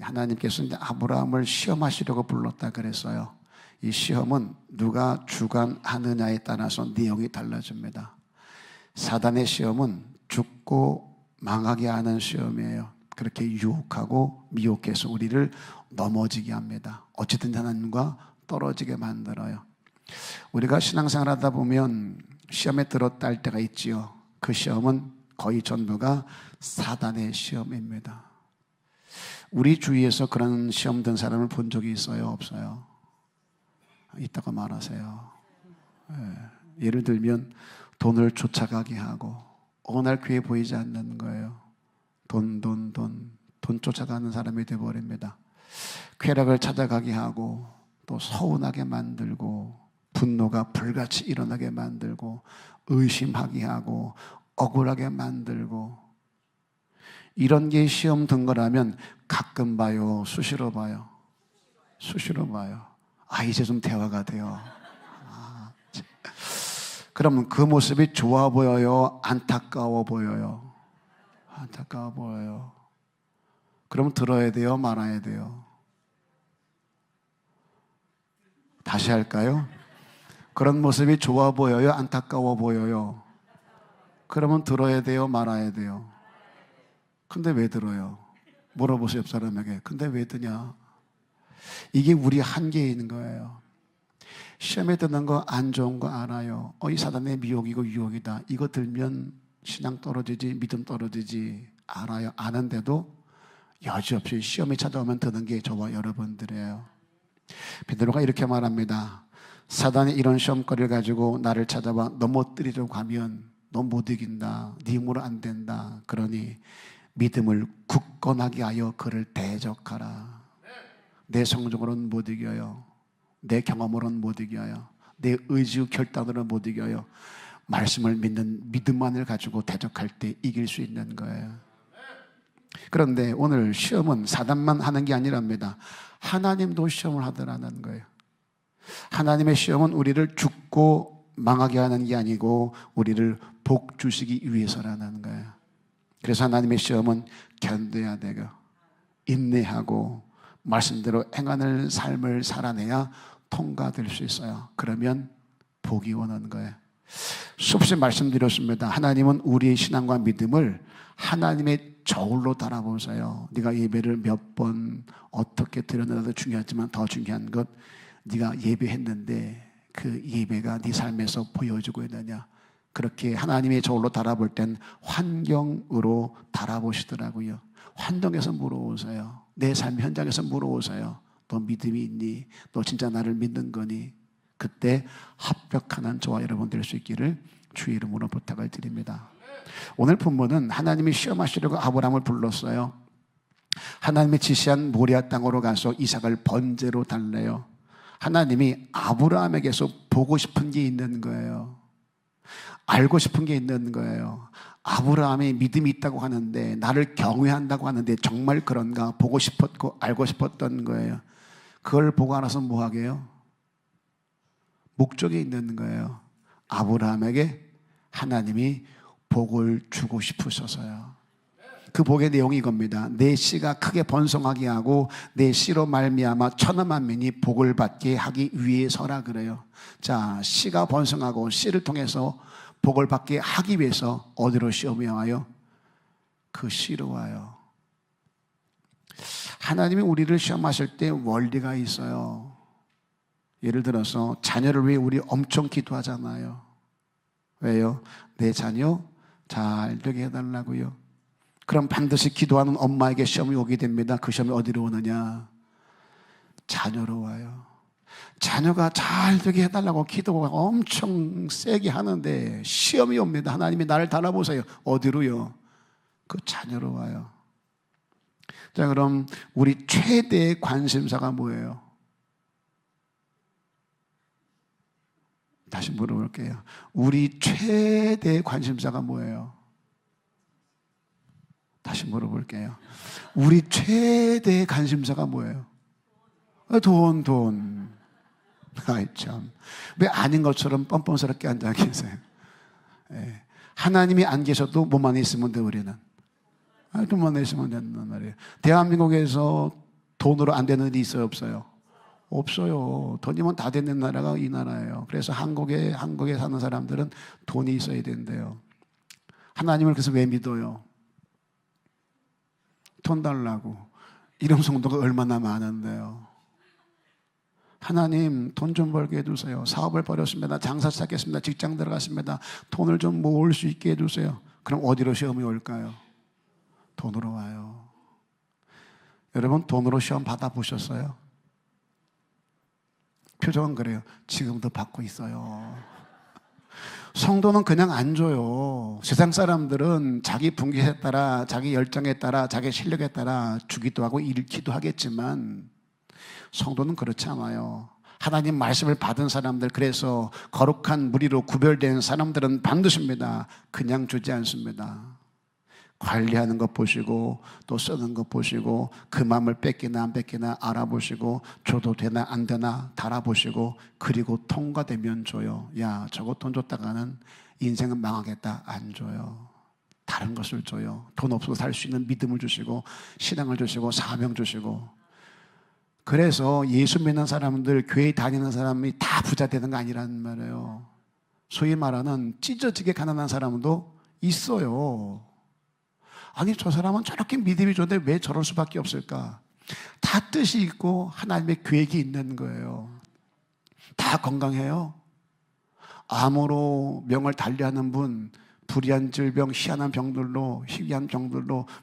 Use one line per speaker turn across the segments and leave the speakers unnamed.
하나님께서 이제 아브라함을 시험하시려고 불렀다 그랬어요. 이 시험은 누가 주관하느냐에 따라서 내용이 달라집니다. 사단의 시험은 죽고 망하게 하는 시험이에요. 그렇게 유혹하고 미혹해서 우리를 넘어지게 합니다. 어쨌든 하나님과 떨어지게 만들어요. 우리가 신앙생활 하다 보면 시험에 들었다 할 때가 있지요. 그 시험은 거의 전부가 사단의 시험입니다. 우리 주위에서 그런 시험 든 사람을 본 적이 있어요? 없어요? 있다고 말하세요. 예를 들면 돈을 쫓아가게 하고 어느 날 교회 보이지 않는 거예요. 돈 쫓아가는 사람이 되어버립니다. 쾌락을 찾아가게 하고 또 서운하게 만들고 분노가 불같이 일어나게 만들고 의심하게 하고 억울하게 만들고, 이런 게 시험 든 거라면 가끔 봐요? 수시로 봐요? 수시로 봐요. 이제 좀 대화가 돼요. 그러면 그 모습이 좋아 보여요? 안타까워 보여요? 안타까워 보여요. 그럼 들어야 돼요? 말아야 돼요? 다시 할까요? 그런 모습이 좋아 보여요? 안타까워 보여요? 그러면 들어야 돼요? 말아야 돼요? 근데 왜 들어요? 물어보세요, 옆 사람에게. 근데 왜 드냐? 이게 우리 한계에 있는 거예요. 시험에 드는 거 안 좋은 거 알아요. 이 사단의 미혹이고 유혹이다. 이거 들면 신앙 떨어지지, 믿음 떨어지지 알아요. 아는데도 여지없이 시험이 찾아오면 드는 게 저와 여러분들이에요. 베드로가 이렇게 말합니다. 사단이 이런 시험거리를 가지고 나를 찾아와 넘어뜨리려고 하면 너 못 이긴다. 네 힘으로 안 된다. 그러니 믿음을 굳건하게 하여 그를 대적하라. 내 성적으로는 못 이겨요. 내 경험으로는 못 이겨요. 내 의지와 결단으로는 못 이겨요. 말씀을 믿는 믿음만을 가지고 대적할 때 이길 수 있는 거예요. 그런데 오늘 시험은 사단만 하는 게 아니랍니다. 하나님도 시험을 하더라는 거예요. 하나님의 시험은 우리를 죽고 망하게 하는 게 아니고 우리를 복 주시기 위해서라는 거예요. 그래서 하나님의 시험은 견뎌야 되고 인내하고 말씀대로 행하는 삶을 살아내야 통과될 수 있어요. 그러면 복이 오는 거예요. 수없이 말씀드렸습니다. 하나님은 우리의 신앙과 믿음을 하나님의 저울로 달아보세요. 네가 예배를 몇 번 어떻게 드렸느냐도 중요하지만 더 중요한 것, 네가 예배했는데 그 예배가 네 삶에서 보여지고 있느냐. 그렇게 하나님의 저울로 달아볼 땐 환경으로 달아보시더라고요. 환경에서 물어보세요. 내 삶 현장에서 물어보세요. 너 믿음이 있니? 너 진짜 나를 믿는 거니? 그때 합격하는 저와 여러분 될 수 있기를 주의 이름으로 부탁을 드립니다. 오늘 본문은 하나님이 시험하시려고 아브라함을 불렀어요. 하나님이 지시한 모리아 땅으로 가서 이삭을 번제로 달래요. 하나님이 아브라함에게서 보고 싶은 게 있는 거예요. 알고 싶은 게 있는 거예요. 아브라함이 믿음이 있다고 하는데, 나를 경외한다고 하는데 정말 그런가 보고 싶었고 알고 싶었던 거예요. 그걸 보고 알아서 뭐 하게요? 목적이 있는 거예요. 아브라함에게 하나님이 복을 주고 싶으셔서요. 그 복의 내용이 이겁니다. 내 씨가 크게 번성하게 하고 내 씨로 말미암아 천하 만민이 복을 받게 하기 위해서라 그래요. 자, 씨가 번성하고 씨를 통해서 복을 받게 하기 위해서 어디로 시험이 와요? 그 씨로 와요. 하나님이 우리를 시험하실 때 원리가 있어요. 예를 들어서 자녀를 위해 우리 엄청 기도하잖아요. 왜요? 내 자녀 잘 되게 해달라고요. 그럼 반드시 기도하는 엄마에게 시험이 오게 됩니다. 그 시험이 어디로 오느냐? 자녀로 와요. 자녀가 잘 되게 해달라고 기도가 엄청 세게 하는데 시험이 옵니다. 하나님이 나를 달아보세요. 어디로요? 그 자녀로 와요. 자, 그럼 우리 최대의 관심사가 뭐예요? 다시 물어볼게요. 우리 최대의 관심사가 뭐예요? 다시 물어볼게요. 우리 최대의 관심사가 뭐예요? 돈. 아이 참. 왜 아닌 것처럼 뻔뻔스럽게 앉아 계세요? 예. 하나님이 안 계셔도 뭐만 있으면 돼, 우리는. 돈만 있으면 된단 말이에요. 대한민국에서 돈으로 안 되는 일이 있어요, 없어요? 없어요. 돈이면 다 되는 나라가 이 나라예요. 그래서 한국에 사는 사람들은 돈이 있어야 된대요. 하나님을 그래서 왜 믿어요? 돈 달라고. 이런 성도가 얼마나 많은데요. 하나님 돈 좀 벌게 해주세요. 사업을 벌였습니다. 장사 시작했습니다. 직장 들어갔습니다. 돈을 좀 모을 수 있게 해주세요. 그럼 어디로 시험이 올까요? 돈으로 와요. 여러분 돈으로 시험 받아보셨어요? 표정은 그래요. 지금도 받고 있어요. 성도는 그냥 안 줘요. 세상 사람들은 자기 분깃에 따라, 자기 열정에 따라, 자기 실력에 따라 주기도 하고 잃기도 하겠지만 성도는 그렇지 않아요. 하나님 말씀을 받은 사람들, 그래서 거룩한 무리로 구별된 사람들은 반드시입니다. 그냥 주지 않습니다. 관리하는 것 보시고 또 쓰는 것 보시고 그 마음을 뺏기나 안 뺏기나 알아보시고 줘도 되나 안 되나 달아보시고 그리고 통과되면 줘요. 야, 저거 돈 줬다가는 인생은 망하겠다. 안 줘요. 다른 것을 줘요. 돈 없어도 살 수 있는 믿음을 주시고 신앙을 주시고 사명 주시고. 그래서 예수 믿는 사람들, 교회 다니는 사람이 다 부자 되는 거 아니라는 말이에요. 소위 말하는 찢어지게 가난한 사람도 있어요. 아니 저 사람은 저렇게 믿음이 좋은데 왜 저럴 수밖에 없을까? 다 뜻이 있고 하나님의 계획이 있는 거예요. 다 건강해요. 암으로 명을 달리하는 분, 불의한 질병, 희한한 병들로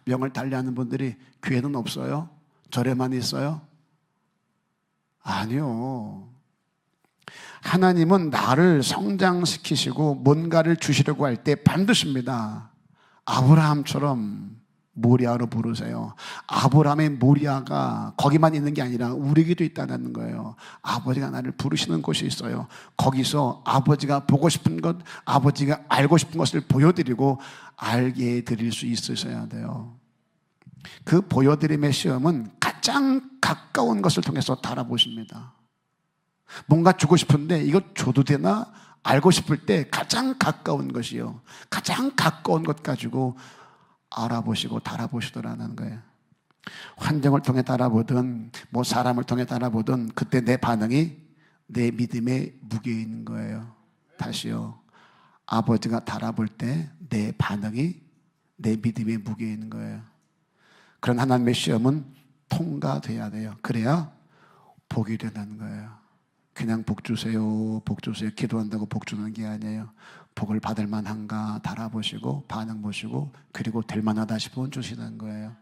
명을 달리하는 분들이 교회는 없어요? 절에만 있어요? 아니요. 하나님은 나를 성장시키시고 뭔가를 주시려고 할 때 반드시입니다. 아브라함처럼 모리아로 부르세요. 아브라함의 모리아가 거기만 있는 게 아니라 우리에게도 있다는 거예요. 아버지가 나를 부르시는 곳이 있어요. 거기서 아버지가 보고 싶은 것, 아버지가 알고 싶은 것을 보여드리고 알게 드릴 수 있으셔야 돼요. 그 보여드림의 시험은 가장 가까운 것을 통해서 달아보십니다. 뭔가 주고 싶은데 이거 줘도 되나? 알고 싶을 때 가장 가까운 것이요. 가장 가까운 것 가지고 알아보시고 달아보시더라는 거예요. 환경을 통해 달아보든 뭐 사람을 통해 달아보든 그때 내 반응이 내 믿음의 무게인 거예요. 다시요. 아버지가 달아볼 때 내 반응이 내 믿음의 무게인 거예요. 그런 하나님의 시험은 통과돼야 돼요. 그래야 복이 되는 거예요. 그냥 복 주세요, 복 주세요. 기도한다고 복 주는 게 아니에요. 복을 받을 만한가 달아보시고 반응 보시고 그리고 될 만하다 싶으면 주시는 거예요.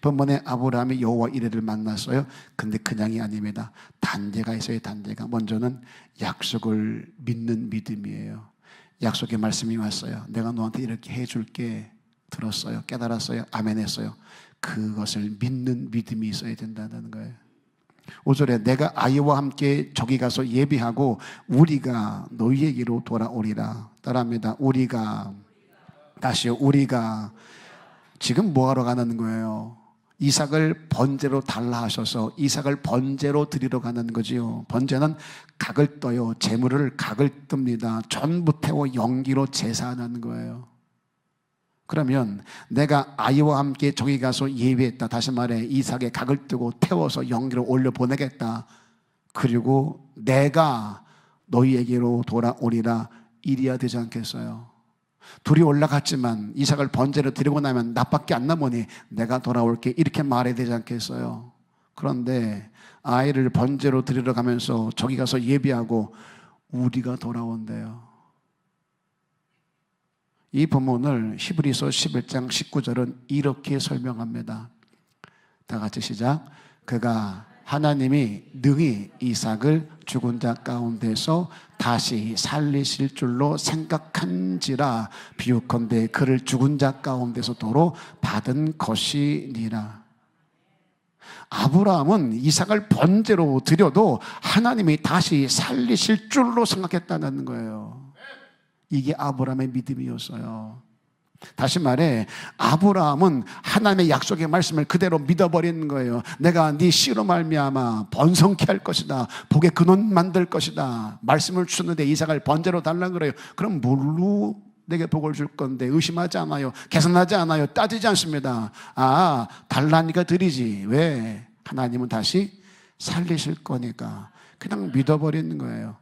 번번에 아브라함이 여호와 이레를 만났어요. 근데 그냥이 아닙니다. 단계가 있어요. 단계가. 먼저는 약속을 믿는 믿음이에요. 약속의 말씀이 왔어요. 내가 너한테 이렇게 해줄게. 들었어요. 깨달았어요. 아멘 했어요. 그것을 믿는 믿음이 있어야 된다는 거예요. 5절에 내가 아이와 함께 저기 가서 예비하고 우리가 너희에게로 돌아오리라. 따라합니다. 우리가. 다시요. 우리가. 지금 뭐하러 가는 거예요? 이삭을 번제로 달라 하셔서 이삭을 번제로 드리러 가는 거지요. 번제는 각을 떠요. 재물을 각을 뜹니다. 전부 태워 연기로 제사하는 거예요. 그러면 내가 아이와 함께 저기 가서 예비했다. 다시 말해 이삭의 각을 뜨고 태워서 연기로 올려 보내겠다. 그리고 내가 너희에게로 돌아오리라. 이리야 되지 않겠어요? 둘이 올라갔지만 이삭을 번제로 드리고 나면 나밖에 안 남으니 내가 돌아올게 이렇게 말해야 되지 않겠어요? 그런데 아이를 번제로 드리러 가면서 저기 가서 예비하고 우리가 돌아온대요. 이 본문을 히브리서 11장 19절은 이렇게 설명합니다. 다 같이 시작. 그가 하나님이 능히 이삭을 죽은 자 가운데서 다시 살리실 줄로 생각한지라 비유컨대 그를 죽은 자 가운데서 도로 받은 것이니라. 아브라함은 이삭을 번제로 드려도 하나님이 다시 살리실 줄로 생각했다는 거예요. 이게 아브라함의 믿음이었어요. 다시 말해 아브라함은 하나님의 약속의 말씀을 그대로 믿어버리는 거예요. 내가 네 씨로 말미암아 번성케 할 것이다. 복의 근원 만들 것이다. 말씀을 주셨는데 이삭을 번제로 달라고 그래요. 그럼 뭘로 내게 복을 줄 건데? 의심하지 않아요. 계산하지 않아요. 따지지 않습니다. 아, 달라니까 드리지. 왜? 하나님은 다시 살리실 거니까 그냥 믿어버리는 거예요.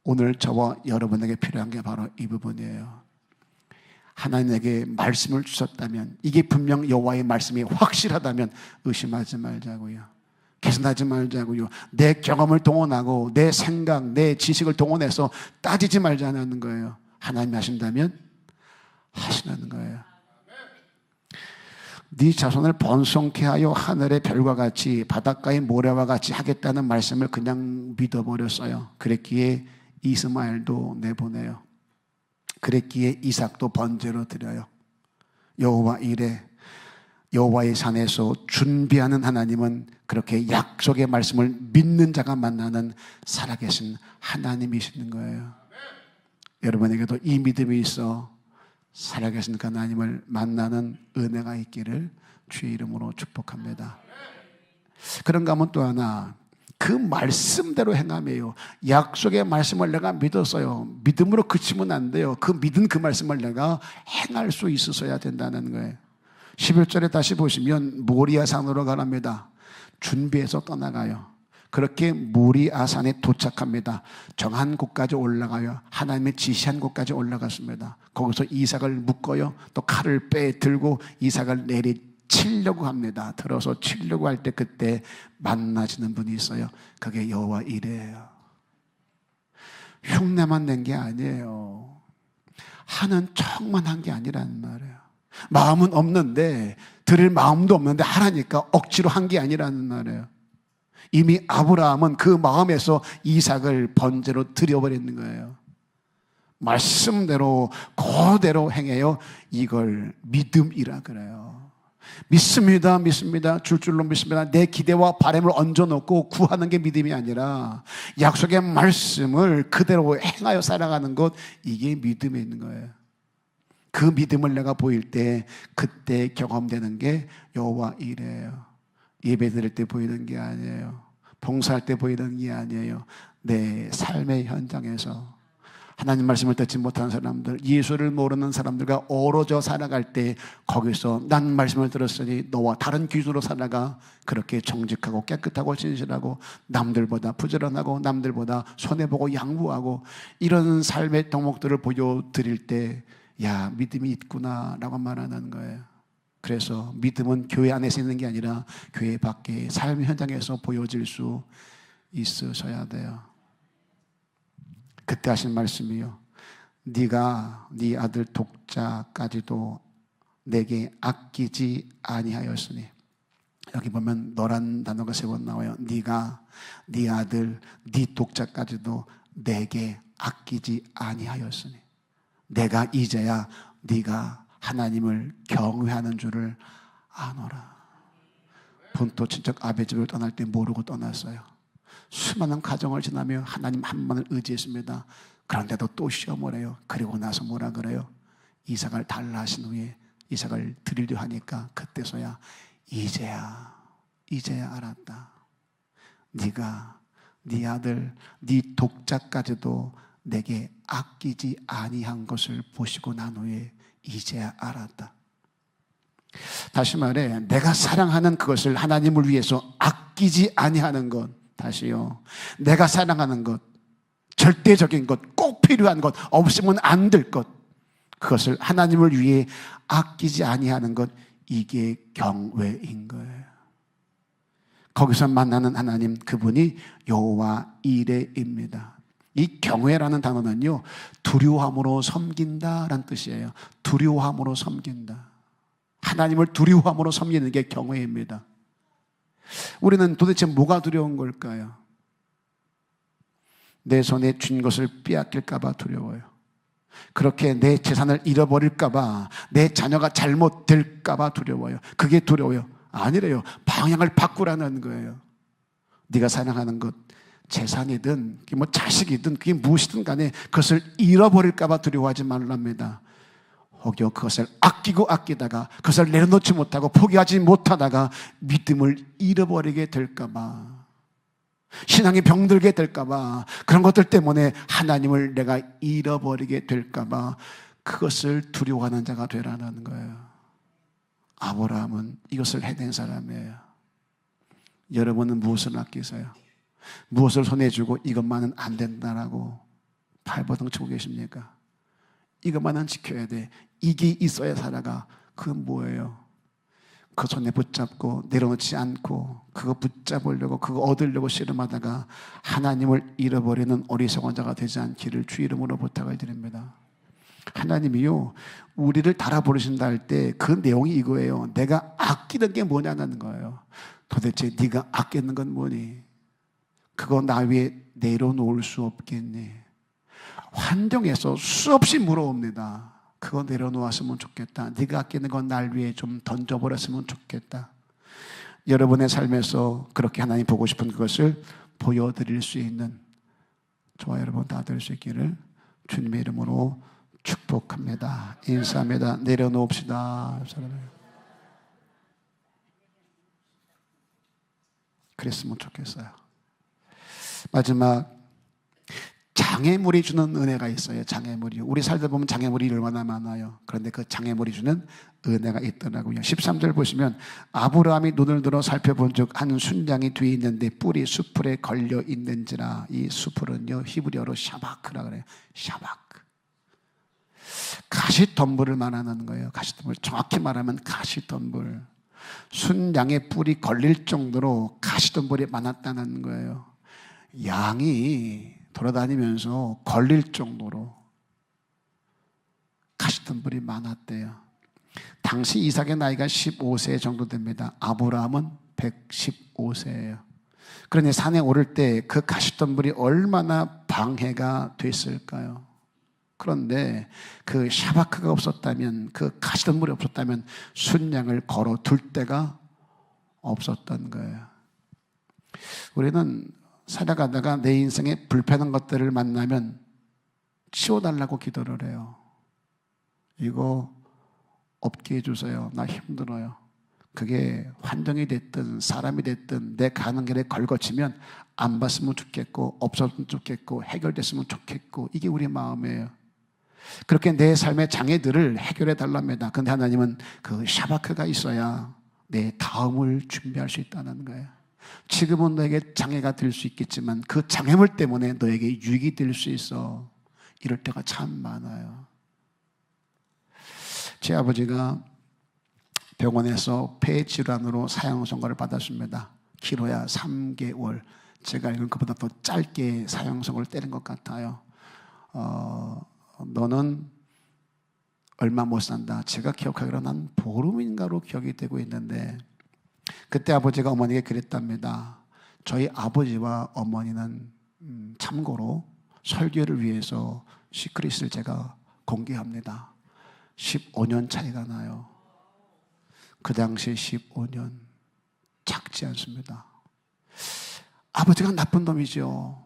오늘 저와 여러분에게 필요한 게 바로 이 부분이에요. 하나님에게 말씀을 주셨다면, 이게 분명 여호와의 말씀이 확실하다면 의심하지 말자고요. 계산하지 말자고요. 내 경험을 동원하고 내 생각, 내 지식을 동원해서 따지지 말자는 거예요. 하나님이 하신다면 하시는 거예요. 네 자손을 번성케 하여 하늘의 별과 같이 바닷가의 모래와 같이 하겠다는 말씀을 그냥 믿어버렸어요. 그랬기에 이스마엘도 내보내요. 그랬기에 이삭도 번제로 드려요. 여호와 이레, 여호와의 산에서 준비하는 하나님은 그렇게 약속의 말씀을 믿는 자가 만나는 살아계신 하나님이시는 거예요. 여러분에게도 이 믿음이 있어 살아계신 그 하나님을 만나는 은혜가 있기를 주의 이름으로 축복합니다. 그런가 하면 또 하나, 그 말씀대로 행함이에요. 약속의 말씀을 내가 믿었어요. 믿음으로 그치면 안 돼요. 그 믿은 그 말씀을 내가 행할 수 있어야 된다는 거예요. 11절에 다시 보시면 모리아산으로 가랍니다. 준비해서 떠나가요. 그렇게 모리아산에 도착합니다. 정한 곳까지 올라가요. 하나님의 지시한 곳까지 올라갔습니다. 거기서 이삭을 묶어요. 또 칼을 빼들고 이삭을 내리치려고 합니다. 들어서 치려고 할 때 그때 만나시는 분이 있어요. 그게 여호와 이레예요. 흉내만 낸 게 아니에요. 하는 척만 한 게 아니란 말이에요. 마음은 없는데, 들을 마음도 없는데 하라니까 억지로 한 게 아니라는 말이에요. 이미 아브라함은 그 마음에서 이삭을 번제로 드려버리는 거예요. 말씀대로 그대로 행해요. 이걸 믿음이라 그래요. 믿습니다, 믿습니다, 줄줄로 믿습니다. 내 기대와 바람을 얹어놓고 구하는 게 믿음이 아니라 약속의 말씀을 그대로 행하여 살아가는 것, 이게 믿음에 있는 거예요. 그 믿음을 내가 보일 때 그때 경험되는 게 여호와 이레예요. 예배 드릴 때 보이는 게 아니에요. 봉사할 때 보이는 게 아니에요. 내 삶의 현장에서 하나님 말씀을 듣지 못하는 사람들, 예수를 모르는 사람들과 어우러져 살아갈 때 거기서 난 말씀을 들었으니 너와 다른 기준으로 살아가. 그렇게 정직하고 깨끗하고 진실하고 남들보다 부지런하고 남들보다 손해보고 양보하고 이런 삶의 덕목들을 보여드릴 때 야, 믿음이 있구나 라고 말하는 거예요. 그래서 믿음은 교회 안에서 있는 게 아니라 교회 밖에 삶의 현장에서 보여질 수 있으셔야 돼요. 그때 하신 말씀이요, 네가 네 아들 독자까지도 내게 아끼지 아니하였으니. 여기 보면 너란 단어가 세 번 나와요. 네가 네 아들 네 독자까지도 내게 아끼지 아니하였으니. 내가 이제야 네가 하나님을 경외하는 줄을 아노라. 본토 친척 아베 집을 떠날 때 모르고 떠났어요. 수많은 가정을 지나며 하나님 한 분을 의지했습니다. 그런데도 또 시험을 해요. 그리고 나서 뭐라 그래요? 이삭을 달라 하신 후에 이삭을 드리려 하니까 그때서야 이제야 알았다. 네가 네 아들 네 독자까지도 내게 아끼지 아니한 것을 보시고 난 후에 이제야 알았다. 다시 말해, 내가 사랑하는 그것을 하나님을 위해서 아끼지 아니하는 것, 다시요, 내가 사랑하는 것, 절대적인 것, 꼭 필요한 것, 없으면 안 될 것, 그것을 하나님을 위해 아끼지 아니하는 것, 이게 경외인 거예요. 거기서 만나는 하나님, 그분이 여호와 이레입니다. 이 경외라는 단어는요, 두려움으로 섬긴다라는 뜻이에요. 두려움으로 섬긴다. 하나님을 두려움으로 섬기는 게 경외입니다. 우리는 도대체 뭐가 두려운 걸까요? 내 손에 쥔 것을 빼앗길까 봐 두려워요. 그렇게 내 재산을 잃어버릴까 봐, 내 자녀가 잘못될까 봐 두려워요. 그게 두려워요. 아니래요. 방향을 바꾸라는 거예요. 네가 사랑하는 것, 재산이든 뭐 자식이든 그게 무엇이든 간에 그것을 잃어버릴까 봐 두려워하지 말랍니다. 혹여 그것을 아끼다가 그것을 내려놓지 못하고 포기하지 못하다가 믿음을 잃어버리게 될까 봐, 신앙이 병들게 될까 봐, 그런 것들 때문에 하나님을 내가 잃어버리게 될까 봐 그것을 두려워하는 자가 되라는 거예요. 아브라함은 이것을 해낸 사람이에요. 여러분은 무엇을 아끼세요? 무엇을 손에 쥐고 이것만은 안 된다라고 발버둥 치고 계십니까? 이것만은 지켜야 돼. 이게 있어야 살아가. 그건 뭐예요? 그 손에 붙잡고 내려놓지 않고 그거 붙잡으려고 그거 얻으려고 씨름하다가 하나님을 잃어버리는 어리석은 자가 되지 않기를 주 이름으로 부탁을 드립니다. 하나님이요, 우리를 달아부르신다 할 때 그 내용이 이거예요. 내가 아끼는 게 뭐냐는 거예요. 도대체 네가 아끼는 건 뭐니? 그거 나 위에 내려놓을 수 없겠니? 환경에서 수없이 물어옵니다. 그거 내려놓았으면 좋겠다. 네가 아끼는 건 날 위해 좀 던져버렸으면 좋겠다. 여러분의 삶에서 그렇게 하나님 보고 싶은 그것을 보여드릴 수 있는 저와 여러분 다 될 수 있기를 주님의 이름으로 축복합니다. 인사합니다. 내려놓읍시다. 그랬으면 좋겠어요. 마지막, 장애물이 주는 은혜가 있어요. 장애물이. 우리 살다 보면 장애물이 얼마나 많아요. 그런데 그 장애물이 주는 은혜가 있더라고요. 13절 보시면 아브라함이 눈을 들어 살펴본 즉 한 순양이 뒤에 있는데 뿔이 수풀에 걸려 있는지라. 이 수풀은요, 히브리어로 샤바크라 그래요. 샤바크. 가시덤불을 말하는 거예요. 가시덤불. 정확히 말하면 가시덤불. 순양의 뿔이 걸릴 정도로 가시덤불이 많았다는 거예요. 양이 돌아다니면서 걸릴 정도로 가시덤불이 많았대요. 당시 이삭의 나이가 15세 정도 됩니다. 아브라함은 115세예요. 그러니 산에 오를 때 그 가시덤불이 얼마나 방해가 됐을까요? 그런데 그 샤바크가 없었다면, 그 가시덤불이 없었다면 순양을 걸어 둘 데가 없었던 거예요. 우리는 살아가다가 내 인생에 불편한 것들을 만나면 치워달라고 기도를 해요. 이거 없게 해주세요. 나 힘들어요. 그게 환경이 됐든 사람이 됐든 내 가는 길에 걸거치면 안 봤으면 좋겠고 없었으면 좋겠고 해결됐으면 좋겠고, 이게 우리 마음이에요. 그렇게 내 삶의 장애들을 해결해 달랍니다. 그런데 하나님은 그 샤바크가 있어야 내 다음을 준비할 수 있다는 거예요. 지금은 너에게 장애가 될 수 있겠지만 그 장애물 때문에 너에게 유익이 될 수 있어. 이럴 때가 참 많아요. 제 아버지가 병원에서 폐질환으로 사형 선고를 받았습니다. 길어야 3개월. 제가 알기로는 그보다 더 짧게 사형 선고를 때린 것 같아요. 너는 얼마 못 산다. 제가 기억하기로는 한 보름인가로 기억이 되고 있는데, 그때 아버지가 어머니에게 그랬답니다. 저희 아버지와 어머니는 참고로 설교를 위해서 시크릿을 제가 공개합니다. 15년 차이가 나요. 그 당시 15년 작지 않습니다. 아버지가 나쁜 놈이죠.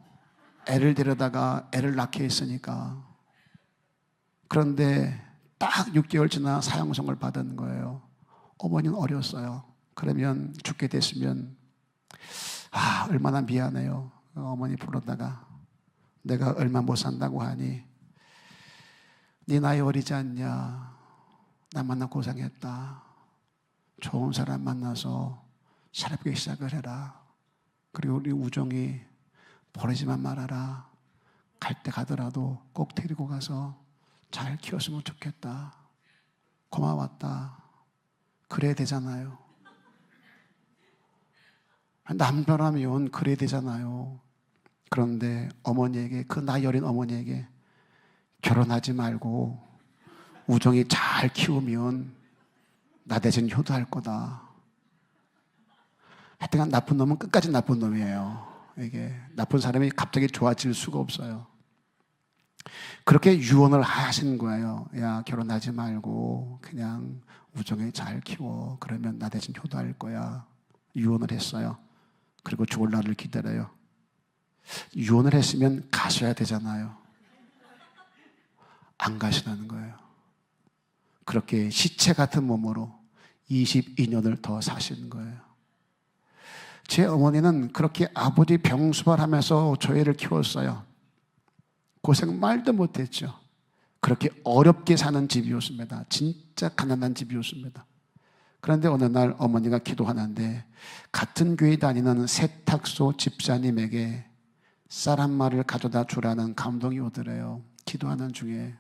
애를 데려다가 애를 낳게 했으니까. 그런데 딱 6개월 지나 사형 선고를 받은 거예요. 어머니는 어렸어요. 그러면 죽게 됐으면 얼마나 미안해요. 어머니 불러다가 내가 얼마 못 산다고 하니 네 나이 어리지 않냐. 나 만나 고생했다. 좋은 사람 만나서 새롭게 시작을 해라. 그리고 우리 우정이 버리지만 말아라. 갈 때 가더라도 꼭 데리고 가서 잘 키웠으면 좋겠다. 고마웠다. 그래야 되잖아요. 남편이면 그래야 되잖아요. 그런데 어머니에게, 그 나이 어린 어머니에게 결혼하지 말고 우정이 잘 키우면 나 대신 효도할 거다. 하여튼 나쁜 놈은 끝까지 나쁜 놈이에요. 이게 나쁜 사람이 갑자기 좋아질 수가 없어요. 그렇게 유언을 하신 거예요. 야, 결혼하지 말고 그냥 우정이 잘 키워. 그러면 나 대신 효도할 거야. 유언을 했어요. 그리고 죽을 날을 기다려요. 유언을 했으면 가셔야 되잖아요. 안 가시라는 거예요. 그렇게 시체 같은 몸으로 22년을 더 사신 거예요. 제 어머니는 그렇게 아버지 병수발하면서 저희를 키웠어요. 고생 말도 못했죠. 그렇게 어렵게 사는 집이었습니다. 진짜 가난한 집이었습니다. 그런데 어느 날 어머니가 기도하는데 같은 교회 다니는 세탁소 집사님에게 쌀 한 마리를 가져다 주라는 감동이 오더래요. 기도하는 중에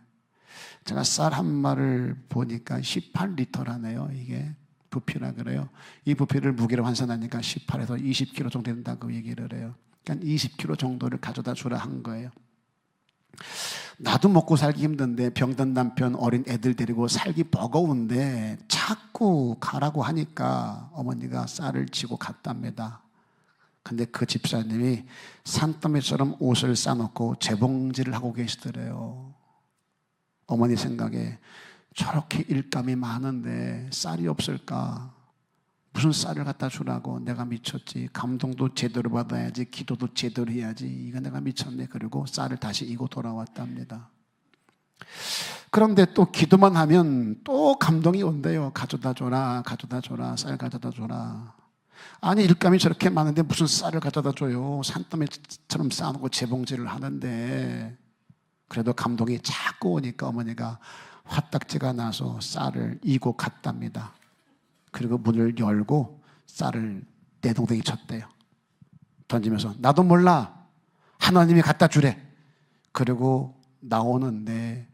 제가 쌀 한 마리를 보니까 18리터라네요. 이게 부피라 그래요. 이 부피를 무게로 환산하니까 18에서 20kg 정도 된다고 얘기를 해요. 그러니까 20kg 정도를 가져다 주라 한 거예요. 나도 먹고 살기 힘든데 병든 남편, 어린 애들 데리고 살기 버거운데 자꾸 가라고 하니까 어머니가 쌀을 지고 갔답니다. 근데 그 집사님이 산더미처럼 옷을 싸놓고 재봉질을 하고 계시더래요. 어머니 생각에 저렇게 일감이 많은데 쌀이 없을까? 무슨 쌀을 갖다 주라고. 내가 미쳤지. 감동도 제대로 받아야지. 기도도 제대로 해야지. 이거 내가 미쳤네. 그리고 쌀을 다시 이고 돌아왔답니다. 그런데 또 기도만 하면 또 감동이 온대요. 가져다 줘라, 가져다 줘라, 쌀 가져다 줘라. 아니 일감이 저렇게 많은데 무슨 쌀을 가져다 줘요. 산더미처럼 쌓아놓고 재봉질을 하는데. 그래도 감동이 자꾸 오니까 어머니가 화딱지가 나서 쌀을 이고 갔답니다. 그리고 문을 열고 쌀을 내동댕이 쳤대요. 던지면서 나도 몰라. 하나님이 갖다 주래. 그리고 나오는데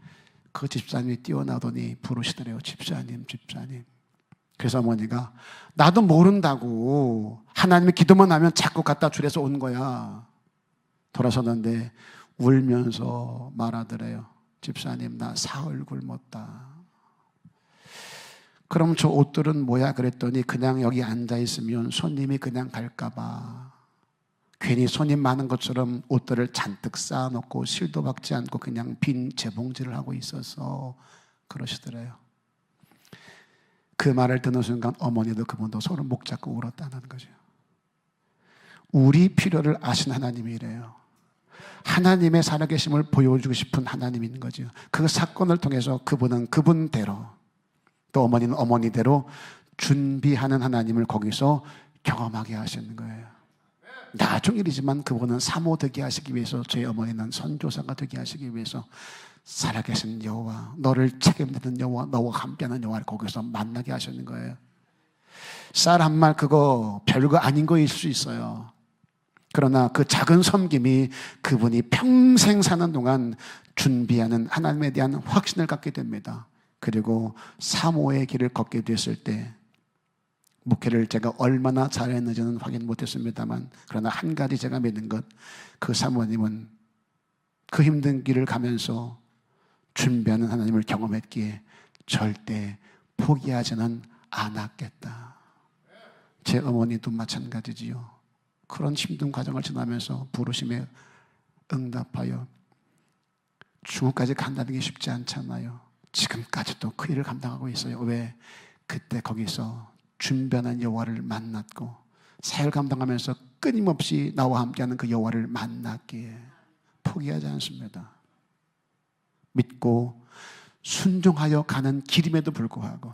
그 집사님이 뛰어나더니 부르시더래요. 집사님, 집사님. 그래서 어머니가 나도 모른다고. 하나님이 기도만 하면 자꾸 갖다 주래서 온 거야. 돌아섰는데 울면서 말하더래요. 집사님, 나 사흘 굶었다. 그럼 저 옷들은 뭐야? 그랬더니 그냥 여기 앉아있으면 손님이 그냥 갈까봐 괜히 손님 많은 것처럼 옷들을 잔뜩 쌓아놓고 실도 박지 않고 그냥 빈 재봉질을 하고 있어서 그러시더래요. 그 말을 듣는 순간 어머니도 그분도 서로 목 잡고 울었다는 거죠. 우리 필요를 아신 하나님이래요. 하나님의 살아계심을 보여주고 싶은 하나님인 거죠. 그 사건을 통해서 그분은 그분대로 또 어머니는 어머니대로 준비하는 하나님을 거기서 경험하게 하시는 거예요. 나중 일이지만 그분은 사모 되게 하시기 위해서, 저희 어머니는 선교사가 되게 하시기 위해서 살아계신 여호와, 너를 책임지는 여호와, 너와 함께하는 여호와를 거기서 만나게 하시는 거예요. 쌀 한 말 그거 별거 아닌 거일 수 있어요. 그러나 그 작은 섬김이 그분이 평생 사는 동안 준비하는 하나님에 대한 확신을 갖게 됩니다. 그리고 사모의 길을 걷게 됐을 때 목회를 제가 얼마나 잘했는지는 확인 못했습니다만, 그러나 한 가지 제가 믿는 것, 그 사모님은 그 힘든 길을 가면서 준비하는 하나님을 경험했기에 절대 포기하지는 않았겠다. 제 어머니도 마찬가지지요. 그런 힘든 과정을 지나면서 부르심에 응답하여 중국까지 간다는 게 쉽지 않잖아요. 지금까지도 그 일을 감당하고 있어요. 왜? 그때 거기서 준비하는 여호와를 만났고 사역을 감당하면서 끊임없이 나와 함께하는 그 여호와를 만났기에 포기하지 않습니다. 믿고 순종하여 가는 길임에도 불구하고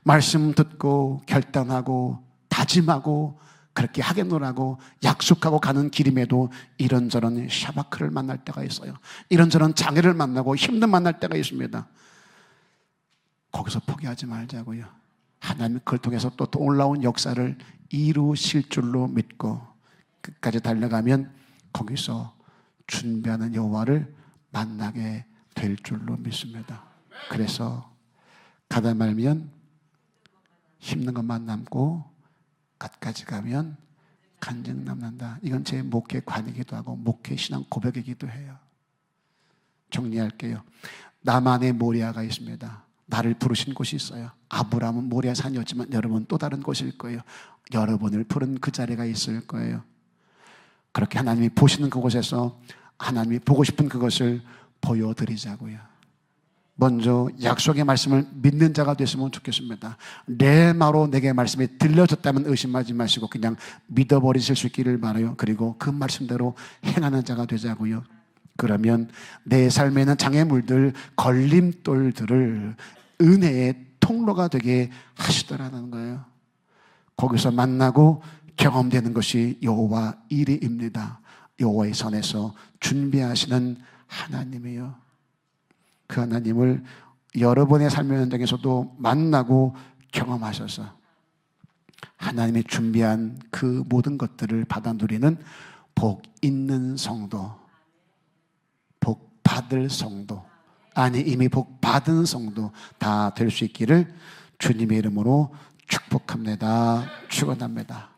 말씀 듣고 결단하고 다짐하고 그렇게 하겠노라고 약속하고 가는 길임에도 이런저런 샤바크를 만날 때가 있어요. 이런저런 장애를 만나고 힘든 만날 때가 있습니다. 거기서 포기하지 말자고요. 하나님 그걸 통해서 또 올라온 역사를 이루실 줄로 믿고 끝까지 달려가면 거기서 준비하는 여호와를 만나게 될 줄로 믿습니다. 그래서 가다 말면 힘든 것만 남고 끝까지 가면 간증 남는다. 이건 제 목회관이기도 하고 목회 신앙 고백이기도 해요. 정리할게요. 나만의 모리아가 있습니다. 나를 부르신 곳이 있어요. 아브라함은 모리아 산이었지만 여러분 또 다른 곳일 거예요. 여러분을 부른 그 자리가 있을 거예요. 그렇게 하나님이 보시는 그곳에서 하나님이 보고 싶은 그것을 보여드리자고요. 먼저 약속의 말씀을 믿는 자가 됐으면 좋겠습니다. 레마로 내게 말씀이 들려졌다면 의심하지 마시고 그냥 믿어버리실 수 있기를 바라요. 그리고 그 말씀대로 행하는 자가 되자고요. 그러면 내 삶에는 장애물들, 걸림돌들을 은혜의 통로가 되게 하시더라는 거예요. 거기서 만나고 경험되는 것이 여호와 이레입니다. 여호와의 선에서 준비하시는 하나님이요. 그 하나님을 여러분의 삶의 현장에서도 만나고 경험하셔서 하나님이 준비한 그 모든 것들을 받아 누리는 복 있는 성도, 복 받을 성도, 아니 이미 복 받은 성도 다 될 수 있기를 주님의 이름으로 축복합니다. 축원합니다.